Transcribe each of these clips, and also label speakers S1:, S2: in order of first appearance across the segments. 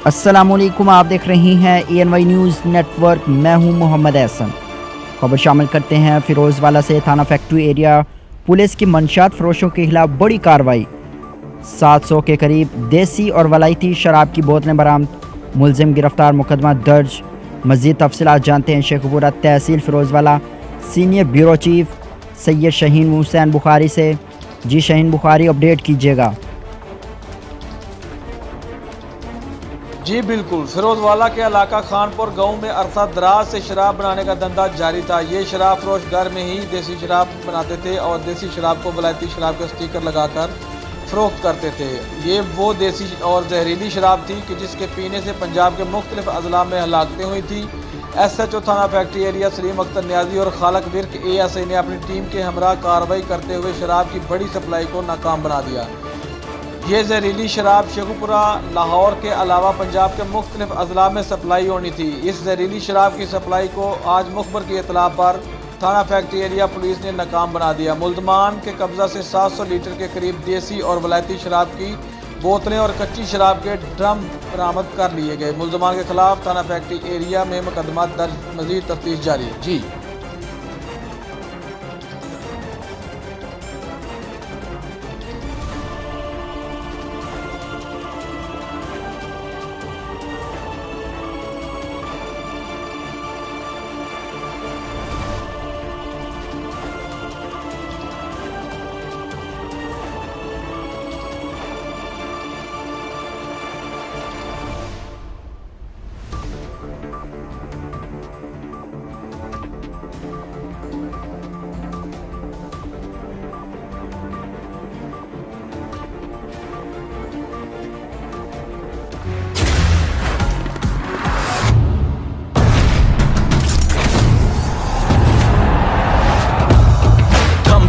S1: अस्सलामुअलैकुम, आप देख रही हैं ANY न्यूज़ नेटवर्क। मैं हूं मोहम्मद एहसन। खबर शामिल करते हैं फ़िरोज़वाला से। थाना फैक्ट्री एरिया पुलिस की मंशियात फरोशों के खिलाफ बड़ी कार्रवाई। 700 के करीब देसी और वलायती शराब की बोतलें बरामद। मुलजिम गिरफ्तार, मुकदमा दर्ज। मज़ीद तफसीलात जानते हैं Sheikhupura tehsil Ferozewala senior bureau chief Syed Shaheen Hussain Bukhari से। जी शहीन बुखारी, अपडेट कीजिएगा।
S2: जी बिल्कुल, फिरोजवाला के इलाका खानपुर गांव में अरसा दराज से शराब बनाने का धंधा जारी था। ये शराब फरोश घर में ही देसी शराब बनाते थे और देसी शराब को वलायती शराब के स्टिकर लगाकर फरोख्त करते थे। ये वो देसी और जहरीली शराब थी कि जिसके पीने से पंजाब के मुख्तलिफ अजला में हलाकतें हुई थी। SHO थाना फैक्ट्री एरिया सलीम अख्तर न्याजी और खालक विर्क ASI ने अपनी टीम के हमरा कार्रवाई करते हुए शराब की बड़ी सप्लाई को नाकाम बना दिया। ये जहरीली शराब शेखपुरा लाहौर के अलावा पंजाब के मुख्तलिफ अजला में सप्लाई होनी थी। इस जहरीली शराब की सप्लाई को आज मुखबर की इतला पर थाना फैक्ट्री एरिया पुलिस ने नाकाम बना दिया। मुल्जमान के कब्जा से 700 लीटर के करीब देसी और वलायती शराब की बोतलें और कच्ची शराब के ड्रम बरामद कर लिए गए। मुल्जमान के खिलाफ थाना फैक्ट्री एरिया में मुकदमा दर्ज, मजीद तफ्तीश जारी। जी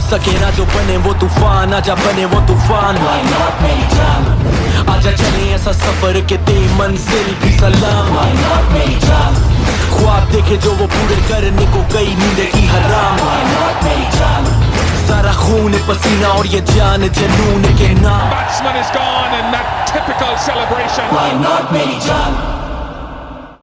S3: सके ना जो बने वो तूफान, आजा बने वो तूफान। आजा चले ऐसा सफर के ते मंजिल भी सलाम। ख्वाब देखे जो वो पूरे करने को गई नींद की हराम। सारा खून पसीना और ये जान जनून के नाम।
S4: Batsman is gone in that typical celebration.
S3: Why not मेरी जान?